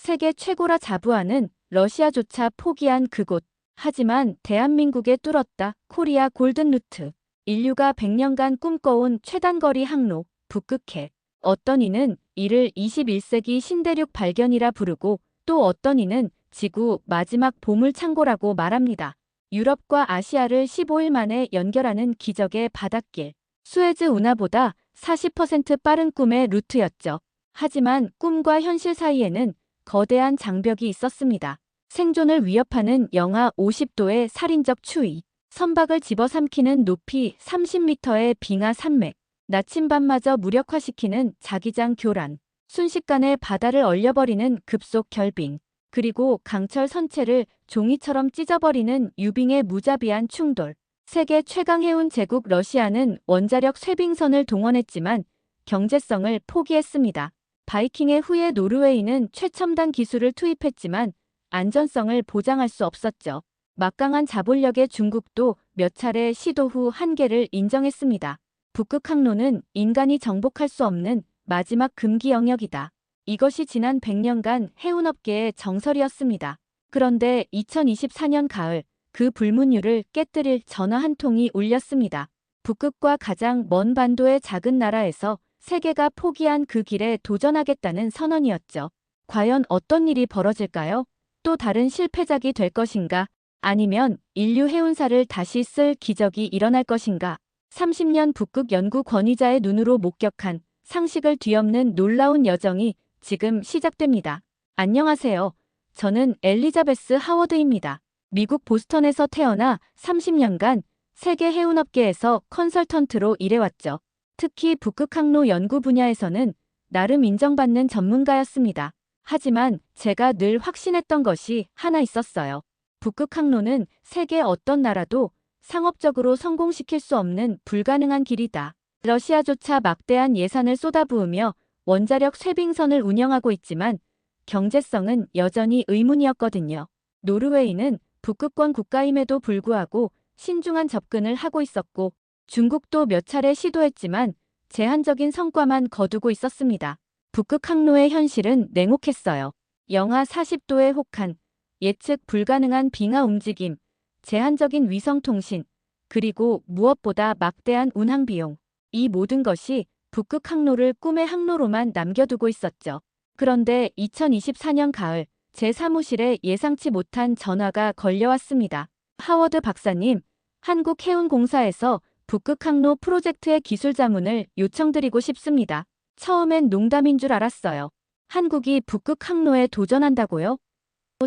세계 최고라 자부하는 러시아조차 포기한 그곳. 하지만 대한민국에 뚫었다. 코리아 골든루트. 인류가 100년간 꿈꿔온 최단거리 항로, 북극해. 어떤 이는 이를 21세기 신대륙 발견이라 부르고 또 어떤 이는 지구 마지막 보물창고라고 말합니다. 유럽과 아시아를 15일 만에 연결하는 기적의 바닷길. 수에즈 운하보다 40% 빠른 꿈의 루트였죠. 하지만 꿈과 현실 사이에는 거대한 장벽이 있었습니다. 생존을 위협하는 영하 50도의 살인적 추위, 선박을 집어삼키는 높이 30m의 빙하 산맥, 나침반마저 무력화시키는 자기장 교란, 순식간에 바다를 얼려버리는 급속 결빙, 그리고 강철 선체를 종이처럼 찢어버리는 유빙의 무자비한 충돌. 세계 최강 해운 제국 러시아는 원자력 쇄빙선을 동원했지만 경제성을 포기했습니다. 바이킹의 후예 노르웨이는 최첨단 기술을 투입했지만 안전성을 보장할 수 없었죠. 막강한 자본력의 중국도 몇 차례 시도 후 한계를 인정했습니다. 북극 항로는 인간이 정복할 수 없는 마지막 금기 영역이다. 이것이 지난 100년간 해운업계의 정설이었습니다. 그런데 2024년 가을 그 불문율을 깨뜨릴 전화 한 통이 울렸습니다. 북극과 가장 먼 반도의 작은 나라에서 세계가 포기한 그 길에 도전하겠다는 선언이었죠. 과연 어떤 일이 벌어질까요? 또 다른 실패작이 될 것인가? 아니면 인류 해운사를 다시 쓸 기적이 일어날 것인가? 30년 북극 연구 권위자의 눈으로 목격한 상식을 뒤엎는 놀라운 여정이 지금 시작됩니다. 안녕하세요. 저는 엘리자베스 하워드입니다. 미국 보스턴에서 태어나 30년간 세계 해운업계에서 컨설턴트로 일해왔죠. 특히 북극 항로 연구 분야에서는 나름 인정받는 전문가였습니다. 하지만 제가 늘 확신했던 것이 하나 있었어요. 북극 항로는 세계 어떤 나라도 상업적으로 성공시킬 수 없는 불가능한 길이다. 러시아조차 막대한 예산을 쏟아부으며 원자력 쇄빙선을 운영하고 있지만 경제성은 여전히 의문이었거든요. 노르웨이는 북극권 국가임에도 불구하고 신중한 접근을 하고 있었고 중국도 몇 차례 시도했지만 제한적인 성과만 거두고 있었습니다. 북극 항로의 현실은 냉혹했어요. 영하 40도의 혹한, 예측 불가능한 빙하 움직임, 제한적인 위성통신, 그리고 무엇보다 막대한 운항 비용. 이 모든 것이 북극 항로를 꿈의 항로로만 남겨두고 있었죠. 그런데 2024년 가을, 제 사무실에 예상치 못한 전화가 걸려왔습니다. 하워드 박사님, 한국해운공사에서 북극 항로 프로젝트의 기술 자문을 요청드리고 싶습니다. 처음엔 농담인 줄 알았어요. 한국이 북극 항로에 도전한다고요?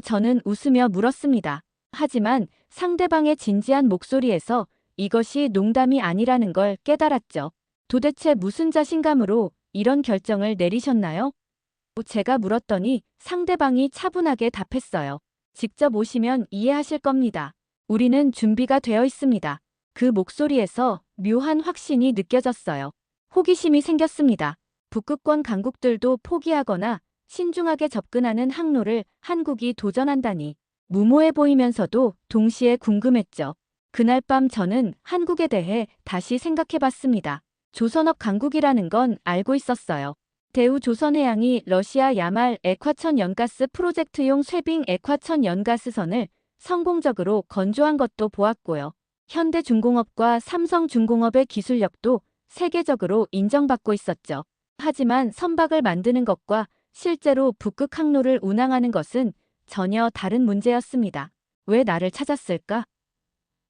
저는 웃으며 물었습니다. 하지만 상대방의 진지한 목소리에서 이것이 농담이 아니라는 걸 깨달았죠. 도대체 무슨 자신감으로 이런 결정을 내리셨나요? 제가 물었더니 상대방이 차분하게 답했어요. 직접 오시면 이해하실 겁니다. 우리는 준비가 되어 있습니다. 그 목소리에서 묘한 확신이 느껴졌어요. 호기심이 생겼습니다. 북극권 강국들도 포기하거나 신중하게 접근하는 항로를 한국이 도전한다니 무모해 보이면서도 동시에 궁금했죠. 그날 밤 저는 한국에 대해 다시 생각해봤습니다. 조선업 강국이라는 건 알고 있었어요. 대우조선해양이 러시아 야말 액화천 연가스 프로젝트용 쇄빙 액화천 연가스선을 성공적으로 건조한 것도 보았고요. 현대중공업과 삼성중공업의 기술력도 세계적으로 인정받고 있었죠. 하지만 선박을 만드는 것과 실제로 북극 항로를 운항하는 것은 전혀 다른 문제였습니다. 왜 나를 찾았을까?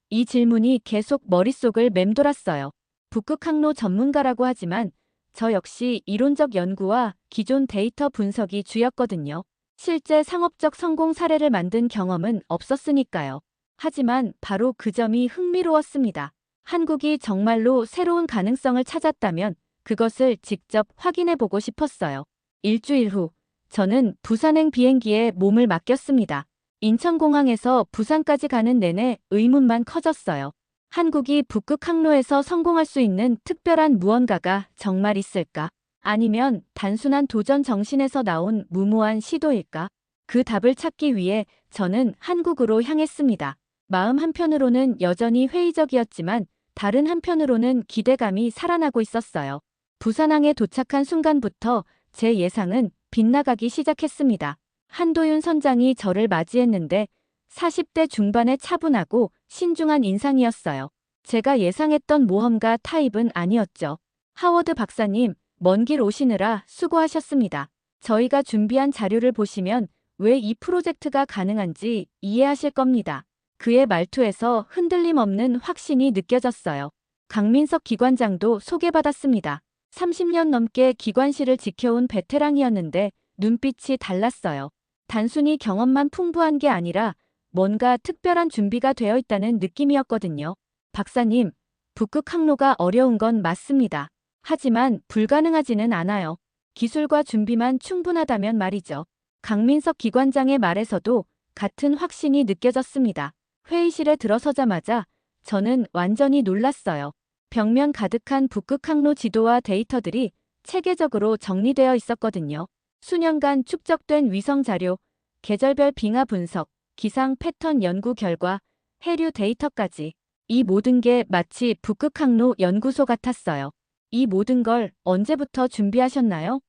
이 질문이 계속 머릿속을 맴돌았어요. 북극 항로 전문가라고 하지만 저 역시 이론적 연구와 기존 데이터 분석이 주였거든요. 실제 상업적 성공 사례를 만든 경험은 없었으니까요. 하지만 바로 그 점이 흥미로웠습니다. 한국이 정말로 새로운 가능성을 찾았다면 그것을 직접 확인해보고 싶었어요. 일주일 후, 저는 부산행 비행기에 몸을 맡겼습니다. 인천공항에서 부산까지 가는 내내 의문만 커졌어요. 한국이 북극 항로에서 성공할 수 있는 특별한 무언가가 정말 있을까? 아니면 단순한 도전 정신에서 나온 무모한 시도일까? 그 답을 찾기 위해 저는 한국으로 향했습니다. 마음 한편으로는 여전히 회의적이었지만 다른 한편으로는 기대감이 살아나고 있었어요. 부산항에 도착한 순간부터 제 예상은 빗나가기 시작했습니다. 한도윤 선장이 저를 맞이했는데 40대 중반의 차분하고 신중한 인상이었어요. 제가 예상했던 모험가 타입은 아니었죠. 하워드 박사님, 먼 길 오시느라 수고하셨습니다. 저희가 준비한 자료를 보시면 왜 이 프로젝트가 가능한지 이해하실 겁니다. 그의 말투에서 흔들림 없는 확신이 느껴졌어요. 강민석 기관장도 소개받았습니다. 30년 넘게 기관실을 지켜온 베테랑이었는데 눈빛이 달랐어요. 단순히 경험만 풍부한 게 아니라 뭔가 특별한 준비가 되어 있다는 느낌이었거든요. 박사님, 북극 항로가 어려운 건 맞습니다. 하지만 불가능하지는 않아요. 기술과 준비만 충분하다면 말이죠. 강민석 기관장의 말에서도 같은 확신이 느껴졌습니다. 회의실에 들어서자마자 저는 완전히 놀랐어요. 벽면 가득한 북극 항로 지도와 데이터들이 체계적으로 정리되어 있었거든요. 수년간 축적된 위성 자료, 계절별 빙하 분석, 기상 패턴 연구 결과, 해류 데이터까지. 이 모든 게 마치 북극 항로 연구소 같았어요. 이 모든 걸 언제부터 준비하셨나요?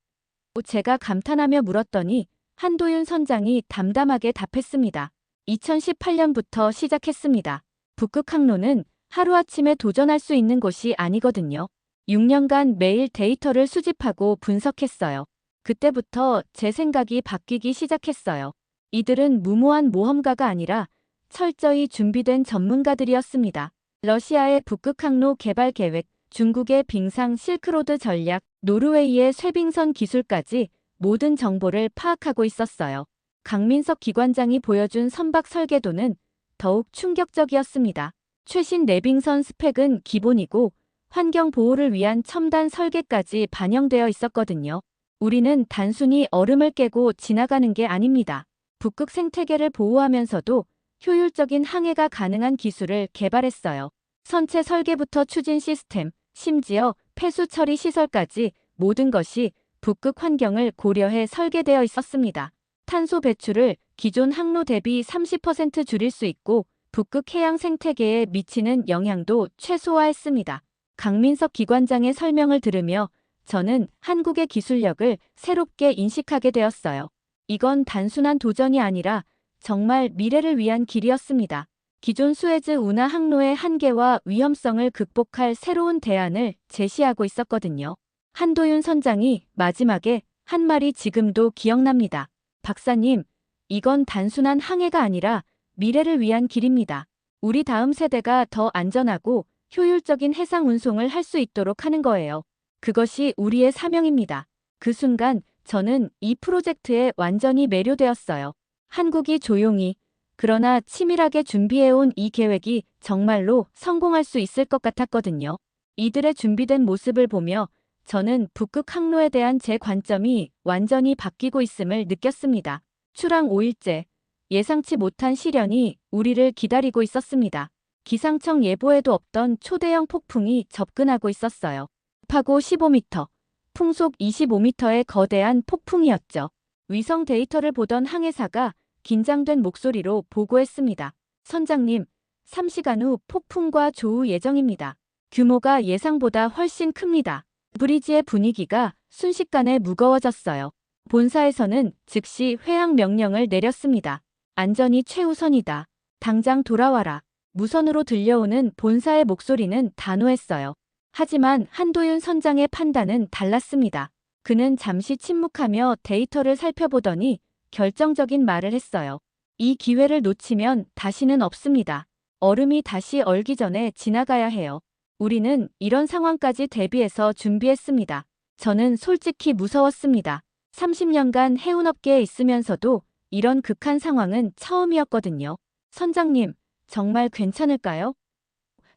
제가 감탄하며 물었더니 한도윤 선장이 담담하게 답했습니다. 2018년부터 시작했습니다. 북극 항로는 하루아침에 도전할 수 있는 곳이 아니거든요. 6년간 매일 데이터를 수집하고 분석했어요. 그때부터 제 생각이 바뀌기 시작했어요. 이들은 무모한 모험가가 아니라 철저히 준비된 전문가들이었습니다. 러시아의 북극 항로 개발 계획, 중국의 빙상 실크로드 전략, 노르웨이의 쇠빙선 기술까지 모든 정보를 파악하고 있었어요. 강민석 기관장이 보여준 선박 설계도는 더욱 충격적이었습니다. 최신 내빙선 스펙은 기본이고 환경 보호를 위한 첨단 설계까지 반영되어 있었거든요. 우리는 단순히 얼음을 깨고 지나가는 게 아닙니다. 북극 생태계를 보호하면서도 효율적인 항해가 가능한 기술을 개발했어요. 선체 설계부터 추진 시스템, 심지어 폐수 처리 시설까지 모든 것이 북극 환경을 고려해 설계되어 있었습니다. 탄소 배출을 기존 항로 대비 30% 줄일 수 있고 북극 해양 생태계에 미치는 영향도 최소화했습니다. 강민석 기관장의 설명을 들으며 저는 한국의 기술력을 새롭게 인식하게 되었어요. 이건 단순한 도전이 아니라 정말 미래를 위한 길이었습니다. 기존 수에즈 운하 항로의 한계와 위험성을 극복할 새로운 대안을 제시하고 있었거든요. 한도윤 선장이 마지막에 한 말이 지금도 기억납니다. 박사님, 이건 단순한 항해가 아니라 미래를 위한 길입니다. 우리 다음 세대가 더 안전하고 효율적인 해상 운송을 할 수 있도록 하는 거예요. 그것이 우리의 사명입니다. 그 순간 저는 이 프로젝트에 완전히 매료되었어요. 한국이 조용히, 그러나 치밀하게 준비해온 이 계획이 정말로 성공할 수 있을 것 같았거든요. 이들의 준비된 모습을 보며 저는 북극 항로에 대한 제 관점이 완전히 바뀌고 있음을 느꼈습니다. 출항 5일째, 예상치 못한 시련이 우리를 기다리고 있었습니다. 기상청 예보에도 없던 초대형 폭풍이 접근하고 있었어요. 파고 15m, 풍속 25m의 거대한 폭풍이었죠. 위성 데이터를 보던 항해사가 긴장된 목소리로 보고했습니다. 선장님, 3시간 후 폭풍과 조우 예정입니다. 규모가 예상보다 훨씬 큽니다. 브리지의 분위기가 순식간에 무거워졌어요. 본사에서는 즉시 회항 명령을 내렸습니다. 안전이 최우선이다. 당장 돌아와라. 무선으로 들려오는 본사의 목소리는 단호했어요. 하지만 한도윤 선장의 판단은 달랐습니다. 그는 잠시 침묵하며 데이터를 살펴보더니 결정적인 말을 했어요. 이 기회를 놓치면 다시는 없습니다. 얼음이 다시 얼기 전에 지나가야 해요. 우리는 이런 상황까지 대비해서 준비했습니다. 저는 솔직히 무서웠습니다. 30년간 해운업계에 있으면서도 이런 극한 상황은 처음이었거든요. 선장님, 정말 괜찮을까요?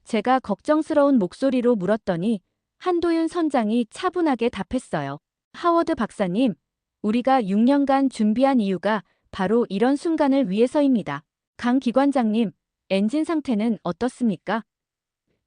제가 걱정스러운 목소리로 물었더니 한도윤 선장이 차분하게 답했어요. 하워드 박사님, 우리가 6년간 준비한 이유가 바로 이런 순간을 위해서입니다. 강 기관장님, 엔진 상태는 어떻습니까?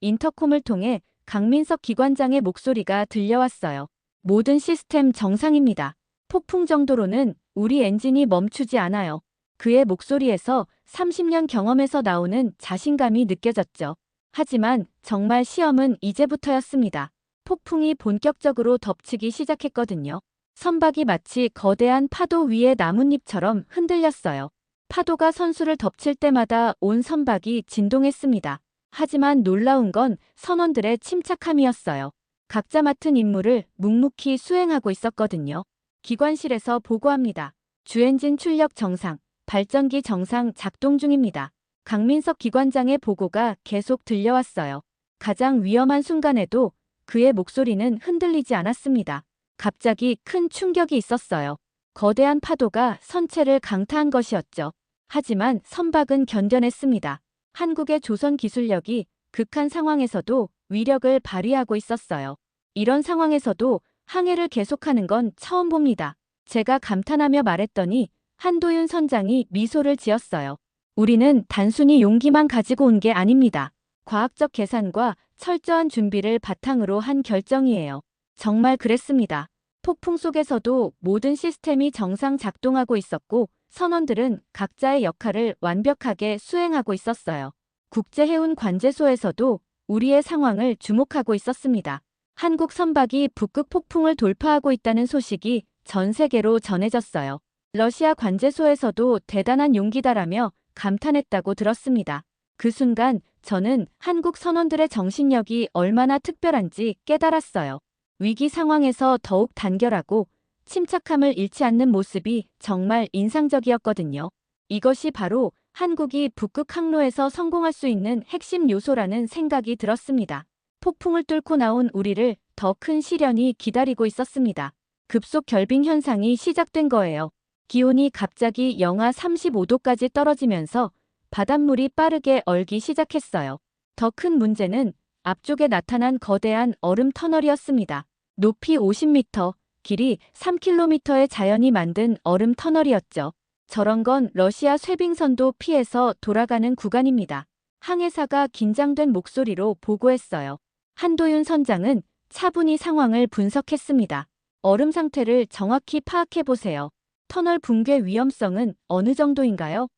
인터콤을 통해 강민석 기관장의 목소리가 들려왔어요. 모든 시스템 정상입니다. 폭풍 정도로는 우리 엔진이 멈추지 않아요. 그의 목소리에서 30년 경험에서 나오는 자신감이 느껴졌죠. 하지만 정말 시험은 이제부터였습니다. 폭풍이 본격적으로 덮치기 시작했거든요. 선박이 마치 거대한 파도 위의 나뭇잎처럼 흔들렸어요. 파도가 선수를 덮칠 때마다 온 선박이 진동했습니다. 하지만 놀라운 건 선원들의 침착함이었어요. 각자 맡은 임무를 묵묵히 수행하고 있었거든요. 기관실에서 보고합니다. 주엔진 출력 정상, 발전기 정상 작동 중입니다. 강민석 기관장의 보고가 계속 들려왔어요. 가장 위험한 순간에도 그의 목소리는 흔들리지 않았습니다. 갑자기 큰 충격이 있었어요. 거대한 파도가 선체를 강타한 것이었죠. 하지만 선박은 견뎌냈습니다. 한국의 조선 기술력이 극한 상황에서도 위력을 발휘하고 있었어요. 이런 상황에서도 항해를 계속하는 건 처음 봅니다. 제가 감탄하며 말했더니 한도윤 선장이 미소를 지었어요. 우리는 단순히 용기만 가지고 온 게 아닙니다. 과학적 계산과 철저한 준비를 바탕으로 한 결정이에요. 정말 그랬습니다. 폭풍 속에서도 모든 시스템이 정상 작동하고 있었고 선원들은 각자의 역할을 완벽하게 수행하고 있었어요. 국제해운관제소에서도 우리의 상황을 주목하고 있었습니다. 한국 선박이 북극 폭풍을 돌파하고 있다는 소식이 전 세계로 전해졌어요. 러시아 관제소에서도 대단한 용기다라며 감탄했다고 들었습니다. 그 순간 저는 한국 선원들의 정신력이 얼마나 특별한지 깨달았어요. 위기 상황에서 더욱 단결하고 침착함을 잃지 않는 모습이 정말 인상적이었거든요. 이것이 바로 한국이 북극 항로에서 성공할 수 있는 핵심 요소라는 생각이 들었습니다. 폭풍을 뚫고 나온 우리를 더 큰 시련이 기다리고 있었습니다. 급속 결빙 현상이 시작된 거예요. 기온이 갑자기 영하 35도까지 떨어지면서 바닷물이 빠르게 얼기 시작했어요. 더 큰 문제는 앞쪽에 나타난 거대한 얼음 터널이었습니다. 높이 50m, 길이 3km의 자연이 만든 얼음 터널이었죠. 저런 건 러시아 쇄빙선도 피해서 돌아가는 구간입니다. 항해사가 긴장된 목소리로 보고했어요. 한도윤 선장은 차분히 상황을 분석했습니다. 얼음 상태를 정확히 파악해보세요. 터널 붕괴 위험성은 어느 정도인가요?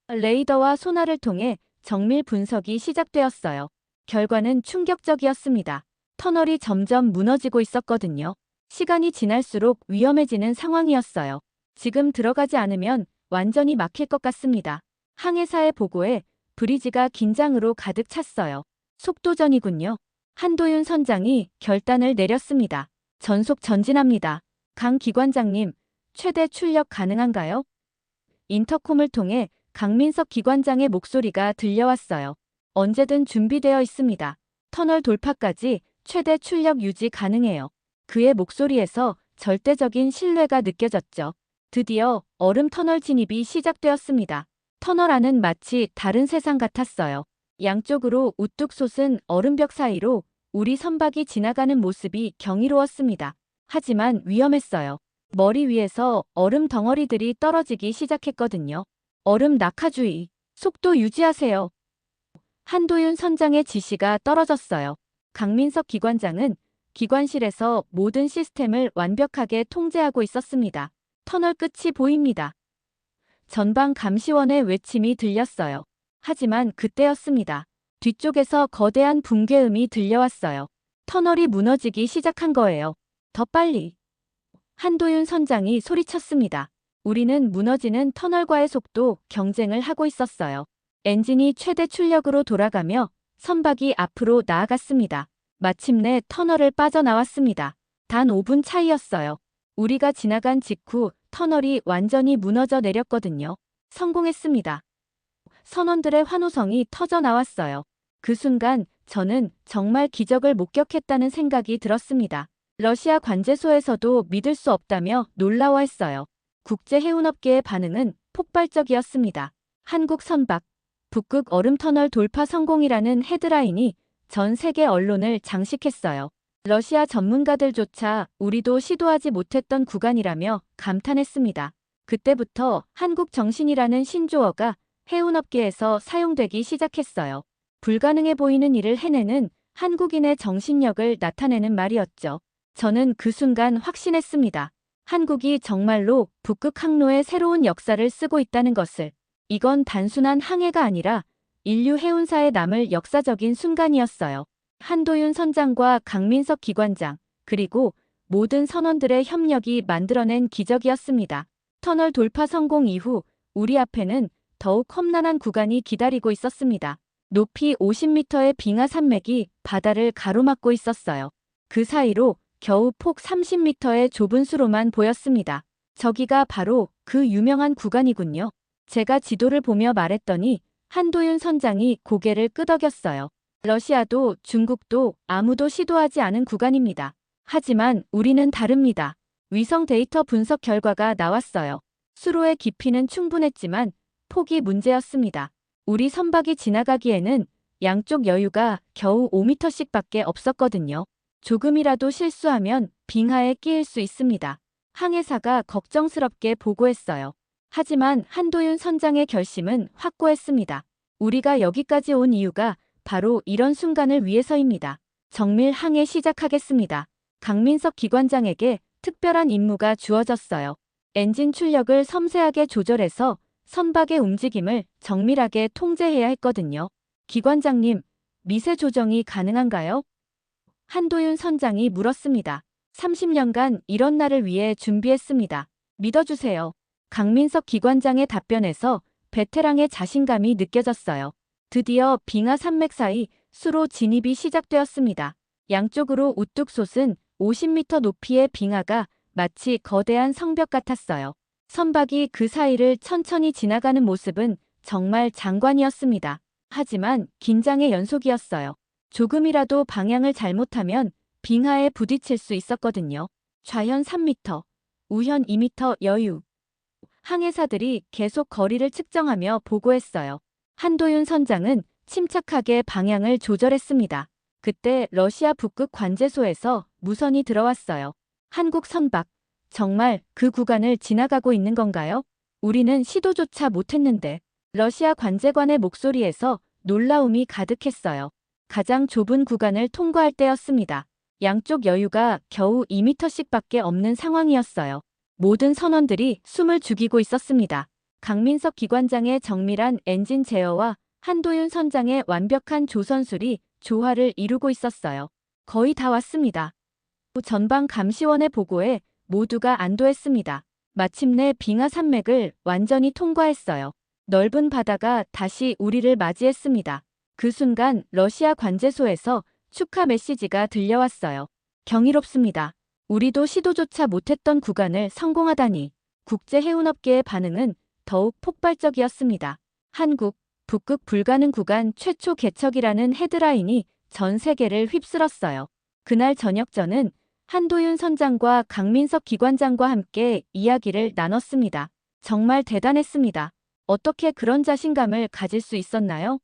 레이더와 소나를 통해 정밀 분석이 시작되었어요. 결과는 충격적이었습니다. 터널이 점점 무너지고 있었거든요. 시간이 지날수록 위험해지는 상황이었어요. 지금 들어가지 않으면 완전히 막힐 것 같습니다. 항해사의 보고에 브리지가 긴장으로 가득 찼어요. 속도전이군요. 한도윤 선장이 결단을 내렸습니다. 전속 전진합니다. 강 기관장님, 최대 출력 가능한가요? 인터콤을 통해 강민석 기관장의 목소리가 들려왔어요. 언제든 준비되어 있습니다. 터널 돌파까지 최대 출력 유지 가능해요. 그의 목소리에서 절대적인 신뢰가 느껴졌죠. 드디어 얼음 터널 진입이 시작되었습니다. 터널 안은 마치 다른 세상 같았어요. 양쪽으로 우뚝 솟은 얼음벽 사이로 우리 선박이 지나가는 모습이 경이로웠습니다. 하지만 위험했어요. 머리 위에서 얼음 덩어리들이 떨어지기 시작했거든요. 얼음 낙하주의, 속도 유지하세요. 한도윤 선장의 지시가 떨어졌어요. 강민석 기관장은 기관실에서 모든 시스템을 완벽하게 통제하고 있었습니다. 터널 끝이 보입니다. 전방 감시원의 외침이 들렸어요. 하지만 그때였습니다. 뒤쪽에서 거대한 붕괴음이 들려왔어요. 터널이 무너지기 시작한 거예요. 더 빨리. 한도윤 선장이 소리쳤습니다. 우리는 무너지는 터널과의 속도 경쟁을 하고 있었어요. 엔진이 최대 출력으로 돌아가며 선박이 앞으로 나아갔습니다. 마침내 터널을 빠져나왔습니다. 단 5분 차이였어요. 우리가 지나간 직후 터널이 완전히 무너져 내렸거든요. 성공했습니다. 선원들의 환호성이 터져 나왔어요. 그 순간 저는 정말 기적을 목격했다는 생각이 들었습니다. 러시아 관제소에서도 믿을 수 없다며 놀라워했어요. 국제해운업계의 반응은 폭발적이었습니다. 한국 선박, 북극 얼음터널 돌파 성공이라는 헤드라인이 전 세계 언론을 장식했어요. 러시아 전문가들조차 우리도 시도하지 못했던 구간이라며 감탄했습니다. 그때부터 한국 정신이라는 신조어가 해운업계에서 사용되기 시작했어요. 불가능해 보이는 일을 해내는 한국인의 정신력을 나타내는 말이었죠. 저는 그 순간 확신했습니다. 한국이 정말로 북극 항로의 새로운 역사를 쓰고 있다는 것을. 이건 단순한 항해가 아니라 인류 해운사에 남을 역사적인 순간이었어요. 한도윤 선장과 강민석 기관장, 그리고 모든 선원들의 협력이 만들어낸 기적이었습니다. 터널 돌파 성공 이후 우리 앞에는 더욱 험난한 구간이 기다리고 있었습니다. 높이 50m의 빙하 산맥이 바다를 가로막고 있었어요. 그 사이로 겨우 폭 30m의 좁은 수로만 보였습니다. 저기가 바로 그 유명한 구간이군요. 제가 지도를 보며 말했더니 한도윤 선장이 고개를 끄덕였어요. 러시아도 중국도 아무도 시도하지 않은 구간입니다. 하지만 우리는 다릅니다. 위성 데이터 분석 결과가 나왔어요. 수로의 깊이는 충분했지만 폭이 문제였습니다. 우리 선박이 지나가기에는 양쪽 여유가 겨우 5m씩 밖에 없었거든요. 조금이라도 실수하면 빙하에 끼일 수 있습니다. 항해사가 걱정스럽게 보고했어요. 하지만 한도윤 선장의 결심은 확고했습니다. 우리가 여기까지 온 이유가 바로 이런 순간을 위해서입니다. 정밀 항해 시작하겠습니다. 강민석 기관장에게 특별한 임무가 주어졌어요. 엔진 출력을 섬세하게 조절해서 선박의 움직임을 정밀하게 통제해야 했거든요. 기관장님, 미세 조정이 가능한가요? 한도윤 선장이 물었습니다. 30년간 이런 날을 위해 준비했습니다. 믿어주세요. 강민석 기관장의 답변에서 베테랑의 자신감이 느껴졌어요. 드디어 빙하 산맥 사이 수로 진입이 시작되었습니다. 양쪽으로 우뚝 솟은 50m 높이의 빙하가 마치 거대한 성벽 같았어요. 선박이 그 사이를 천천히 지나가는 모습은 정말 장관이었습니다. 하지만 긴장의 연속이었어요. 조금이라도 방향을 잘못하면 빙하에 부딪힐 수 있었거든요. 좌현 3m, 우현 2m 여유. 항해사들이 계속 거리를 측정하며 보고했어요. 한도윤 선장은 침착하게 방향을 조절했습니다. 그때 러시아 북극 관제소에서 무선이 들어왔어요. 한국 선박, 정말 그 구간을 지나가고 있는 건가요? 우리는 시도조차 못했는데. 러시아 관제관의 목소리에서 놀라움이 가득했어요. 가장 좁은 구간을 통과할 때였습니다. 양쪽 여유가 겨우 2m씩 밖에 없는 상황이었어요. 모든 선원들이 숨을 죽이고 있었습니다. 강민석 기관장의 정밀한 엔진 제어와 한도윤 선장의 완벽한 조선술이 조화를 이루고 있었어요. 거의 다 왔습니다. 전방 감시원의 보고에 모두가 안도했습니다. 마침내 빙하 산맥을 완전히 통과했어요. 넓은 바다가 다시 우리를 맞이했습니다. 그 순간 러시아 관제소에서 축하 메시지가 들려왔어요. 경이롭습니다. 우리도 시도조차 못했던 구간을 성공하다니. 국제해운업계의 반응은 더욱 폭발적이었습니다. 한국, 북극 불가능 구간 최초 개척이라는 헤드라인이 전 세계를 휩쓸었어요. 그날 저녁 저는 한도윤 선장과 강민석 기관장과 함께 이야기를 나눴습니다. 정말 대단했습니다. 어떻게 그런 자신감을 가질 수 있었나요?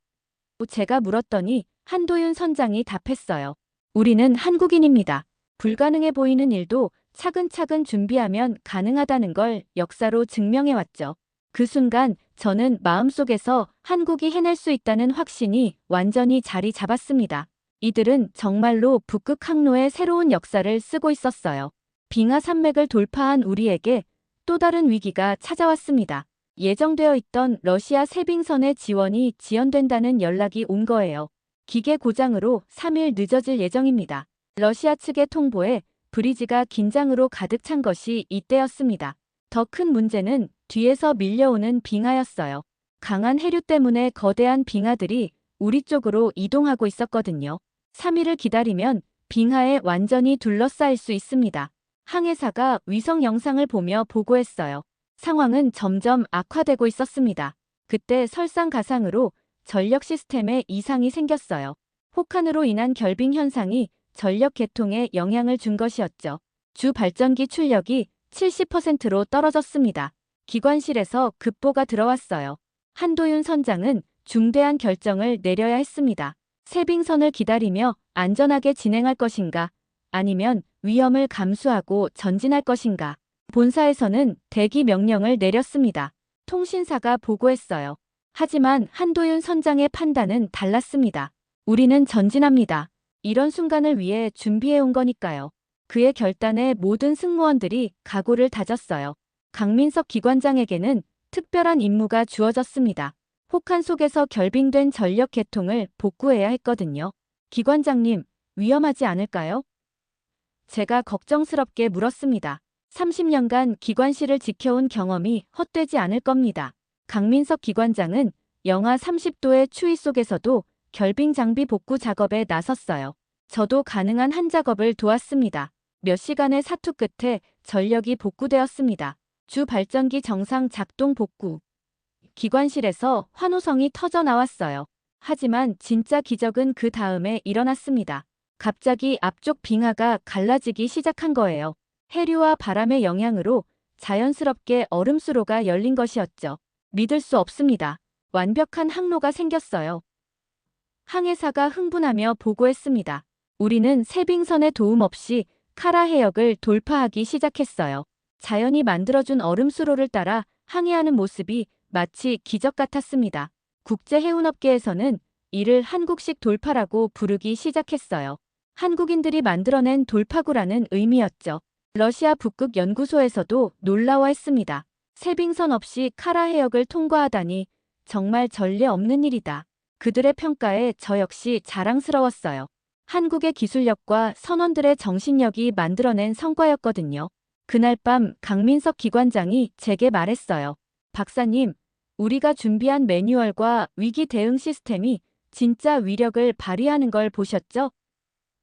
제가 물었더니 한도윤 선장이 답했어요. 우리는 한국인입니다. 불가능해 보이는 일도 차근차근 준비하면 가능하다는 걸 역사로 증명해왔죠. 그 순간 저는 마음속에서 한국이 해낼 수 있다는 확신이 완전히 자리 잡았습니다. 이들은 정말로 북극 항로의 새로운 역사를 쓰고 있었어요. 빙하 산맥을 돌파한 우리에게 또 다른 위기가 찾아왔습니다. 예정되어 있던 러시아 세빙선의 지원이 지연된다는 연락이 온 거예요. 기계 고장으로 3일 늦어질 예정입니다. 러시아 측의 통보에 브리지가 긴장으로 가득 찬 것이 이때였습니다. 더 큰 문제는 뒤에서 밀려오는 빙하였어요. 강한 해류 때문에 거대한 빙하들이 우리 쪽으로 이동하고 있었거든요. 3일을 기다리면 빙하에 완전히 둘러싸일 수 있습니다. 항해사가 위성 영상을 보며 보고했어요. 상황은 점점 악화되고 있었습니다. 그때 설상가상으로 전력 시스템에 이상이 생겼어요. 혹한으로 인한 결빙 현상이 전력 계통에 영향을 준 것이었죠. 주 발전기 출력이 70%로 떨어졌습니다. 기관실에서 급보가 들어왔어요. 한도윤 선장은 중대한 결정을 내려야 했습니다. 세빙선을 기다리며 안전하게 진행할 것인가, 아니면 위험을 감수하고 전진할 것인가. 본사에서는 대기 명령을 내렸습니다. 통신사가 보고했어요. 하지만 한도윤 선장의 판단은 달랐습니다. 우리는 전진합니다. 이런 순간을 위해 준비해온 거니까요. 그의 결단에 모든 승무원들이 각오를 다졌어요. 강민석 기관장에게는 특별한 임무가 주어졌습니다. 혹한 속에서 결빙된 전력 계통을 복구해야 했거든요. 기관장님, 위험하지 않을까요? 제가 걱정스럽게 물었습니다. 30년간 기관실을 지켜온 경험이 헛되지 않을 겁니다. 강민석 기관장은 영하 30도의 추위 속에서도 결빙 장비 복구 작업에 나섰어요. 저도 가능한 한 작업을 도왔습니다. 몇 시간의 사투 끝에 전력이 복구되었습니다. 주 발전기 정상 작동 복구. 기관실에서 환호성이 터져 나왔어요. 하지만 진짜 기적은 그 다음에 일어났습니다. 갑자기 앞쪽 빙하가 갈라지기 시작한 거예요. 해류와 바람의 영향으로 자연스럽게 얼음수로가 열린 것이었죠. 믿을 수 없습니다. 완벽한 항로가 생겼어요. 항해사가 흥분하며 보고했습니다. 우리는 세빙선의 도움 없이 카라 해역을 돌파하기 시작했어요. 자연이 만들어준 얼음수로를 따라 항해하는 모습이 마치 기적 같았습니다. 국제해운업계에서는 이를 한국식 돌파라고 부르기 시작했어요. 한국인들이 만들어낸 돌파구라는 의미였죠. 러시아 북극 연구소에서도 놀라워했습니다. 세빙선 없이 카라 해역을 통과하다니 정말 전례 없는 일이다. 그들의 평가에 저 역시 자랑스러웠어요. 한국의 기술력과 선원들의 정신력이 만들어낸 성과였거든요. 그날 밤 강민석 기관장이 제게 말했어요. 박사님, 우리가 준비한 매뉴얼과 위기 대응 시스템이 진짜 위력을 발휘하는 걸 보셨죠?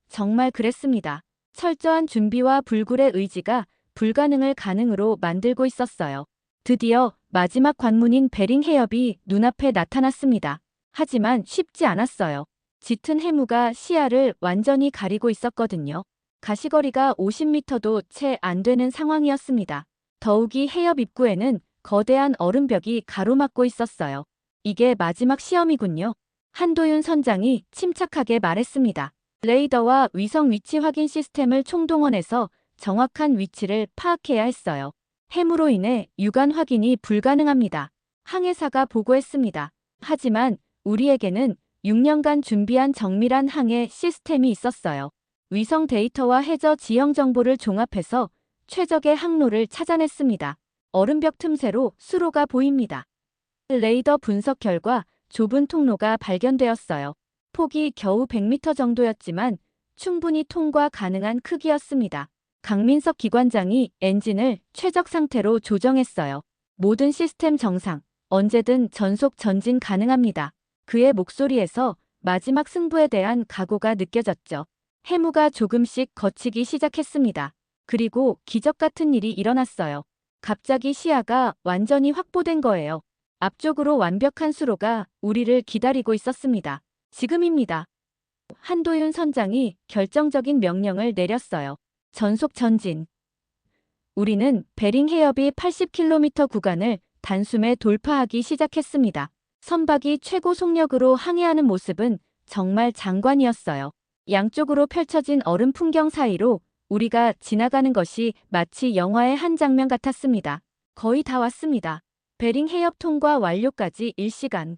정말 그랬습니다. 철저한 준비와 불굴의 의지가 불가능을 가능으로 만들고 있었어요. 드디어 마지막 관문인 베링 해협이 눈앞에 나타났습니다. 하지만 쉽지 않았어요. 짙은 해무가 시야를 완전히 가리고 있었거든요. 가시거리가 50m도 채 안 되는 상황이었습니다. 더욱이 해협 입구에는 거대한 얼음벽이 가로막고 있었어요. 이게 마지막 시험이군요. 한도윤 선장이 침착하게 말했습니다. 레이더와 위성 위치 확인 시스템을 총동원해서 정확한 위치를 파악해야 했어요. 해무로 인해 육안 확인이 불가능합니다. 항해사가 보고했습니다. 하지만 우리에게는 6년간 준비한 정밀한 항해 시스템이 있었어요. 위성 데이터와 해저 지형 정보를 종합해서 최적의 항로를 찾아냈습니다. 얼음벽 틈새로 수로가 보입니다. 레이더 분석 결과 좁은 통로가 발견되었어요. 폭이 겨우 100m 정도였지만 충분히 통과 가능한 크기였습니다. 강민석 기관장이 엔진을 최적 상태로 조정했어요. 모든 시스템 정상, 언제든 전속 전진 가능합니다. 그의 목소리에서 마지막 승부에 대한 각오가 느껴졌죠. 해무가 조금씩 걷히기 시작했습니다. 그리고 기적 같은 일이 일어났어요. 갑자기 시야가 완전히 확보된 거예요. 앞쪽으로 완벽한 수로가 우리를 기다리고 있었습니다. 지금입니다. 한도윤 선장이 결정적인 명령을 내렸어요. 전속 전진. 우리는 베링 해협이 80km 구간을 단숨에 돌파하기 시작했습니다. 선박이 최고 속력으로 항해하는 모습은 정말 장관이었어요. 양쪽으로 펼쳐진 얼음 풍경 사이로 우리가 지나가는 것이 마치 영화의 한 장면 같았습니다. 거의 다 왔습니다. 베링 해협 통과 완료까지 1시간.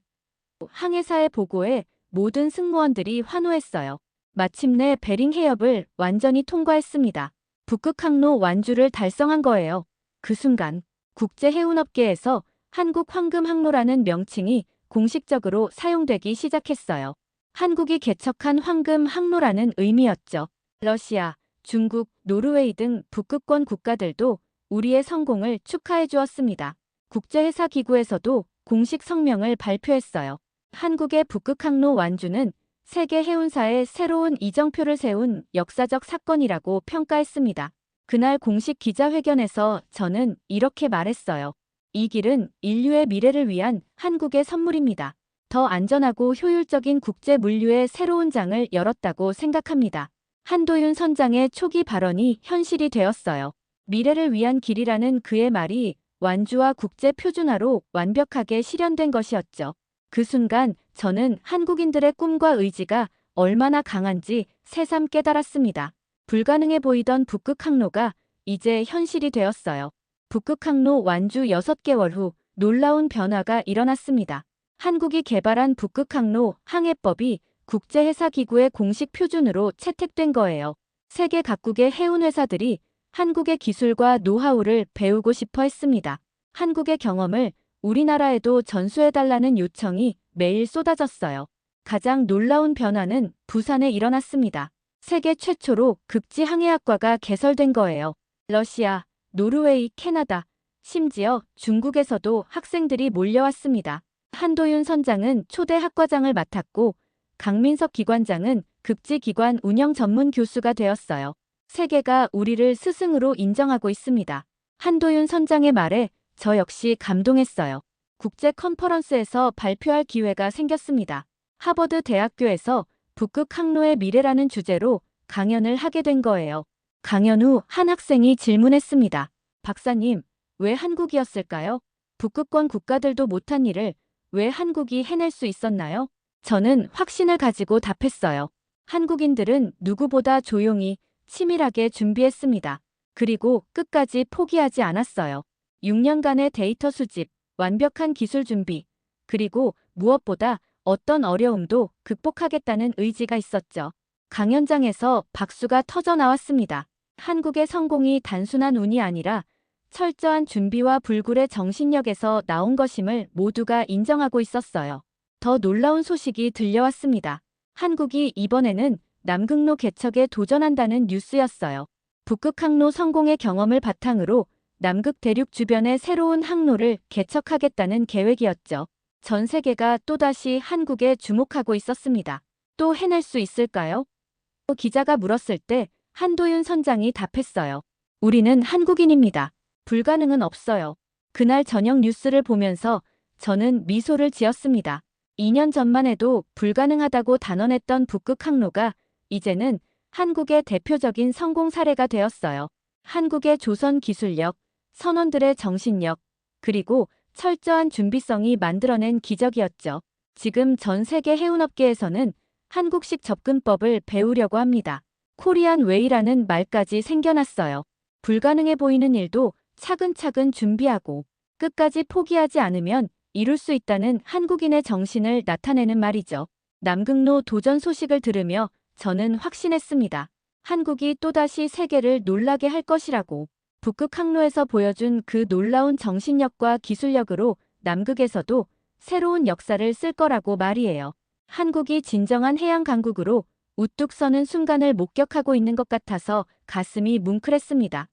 항해사의 보고에 모든 승무원들이 환호했어요. 마침내 베링 해협을 완전히 통과했습니다. 북극 항로 완주를 달성한 거예요. 그 순간 국제해운업계에서 한국 황금 항로라는 명칭이 공식적으로 사용되기 시작했어요. 한국이 개척한 황금 항로라는 의미였죠. 러시아, 중국, 노르웨이 등 북극권 국가들도 우리의 성공을 축하해 주었습니다. 국제회사 기구에서도 공식 성명을 발표했어요. 한국의 북극항로 완주는 세계 해운사에 새로운 이정표를 세운 역사적 사건이라고 평가했습니다. 그날 공식 기자회견에서 저는 이렇게 말했어요. 이 길은 인류의 미래를 위한 한국의 선물입니다. 더 안전하고 효율적인 국제 물류의 새로운 장을 열었다고 생각합니다. 한도윤 선장의 초기 발언이 현실이 되었어요. 미래를 위한 길이라는 그의 말이 완주와 국제 표준화로 완벽하게 실현된 것이었죠. 그 순간 저는 한국인들의 꿈과 의지가 얼마나 강한지 새삼 깨달았습니다. 불가능해 보이던 북극항로가 이제 현실이 되었어요. 북극항로 완주 6개월 후 놀라운 변화가 일어났습니다. 한국이 개발한 북극항로 항해법이 국제해사기구의 공식 표준으로 채택된 거예요. 세계 각국의 해운회사들이 한국의 기술과 노하우를 배우고 싶어 했습니다. 한국의 경험을 우리나라에도 전수해달라는 요청이 매일 쏟아졌어요. 가장 놀라운 변화는 부산에 일어났습니다. 세계 최초로 극지 항해학과가 개설된 거예요. 러시아, 노르웨이, 캐나다, 심지어 중국에서도 학생들이 몰려왔습니다. 한도윤 선장은 초대 학과장을 맡았고 강민석 기관장은 극지기관 운영 전문 교수가 되었어요. 세계가 우리를 스승으로 인정하고 있습니다. 한도윤 선장의 말에 저 역시 감동했어요. 국제 컨퍼런스에서 발표할 기회가 생겼습니다. 하버드 대학교에서 북극 항로의 미래라는 주제로 강연을 하게 된 거예요. 강연 후 한 학생이 질문했습니다. 박사님, 왜 한국이었을까요? 북극권 국가들도 못한 일을 왜 한국이 해낼 수 있었나요? 저는 확신을 가지고 답했어요. 한국인들은 누구보다 조용히 치밀하게 준비했습니다. 그리고 끝까지 포기하지 않았어요. 6년간의 데이터 수집, 완벽한 기술 준비, 그리고 무엇보다 어떤 어려움도 극복하겠다는 의지가 있었죠. 강연장에서 박수가 터져 나왔습니다. 한국의 성공이 단순한 운이 아니라 철저한 준비와 불굴의 정신력에서 나온 것임을 모두가 인정하고 있었어요. 더 놀라운 소식이 들려왔습니다. 한국이 이번에는 남극로 개척에 도전한다는 뉴스였어요. 북극 항로 성공의 경험을 바탕으로 남극 대륙 주변의 새로운 항로를 개척하겠다는 계획이었죠. 전 세계가 또다시 한국에 주목하고 있었습니다. 또 해낼 수 있을까요? 기자가 물었을 때 한도윤 선장이 답했어요. 우리는 한국인입니다. 불가능은 없어요. 그날 저녁 뉴스를 보면서 저는 미소를 지었습니다. 2년 전만 해도 불가능하다고 단언했던 북극 항로가 이제는 한국의 대표적인 성공 사례가 되었어요. 한국의 조선 기술력, 선원들의 정신력, 그리고 철저한 준비성이 만들어낸 기적이었죠. 지금 전 세계 해운업계에서는 한국식 접근법을 배우려고 합니다. 코리안 웨이라는 말까지 생겨났어요. 불가능해 보이는 일도 차근차근 준비하고 끝까지 포기하지 않으면 이룰 수 있다는 한국인의 정신을 나타내는 말이죠. 남극로 도전 소식을 들으며 저는 확신했습니다. 한국이 또다시 세계를 놀라게 할 것이라고. 북극 항로에서 보여준 그 놀라운 정신력과 기술력으로 남극에서도 새로운 역사를 쓸 거라고 말이에요. 한국이 진정한 해양 강국으로 우뚝 서는 순간을 목격하고 있는 것 같아서 가슴이 뭉클했습니다.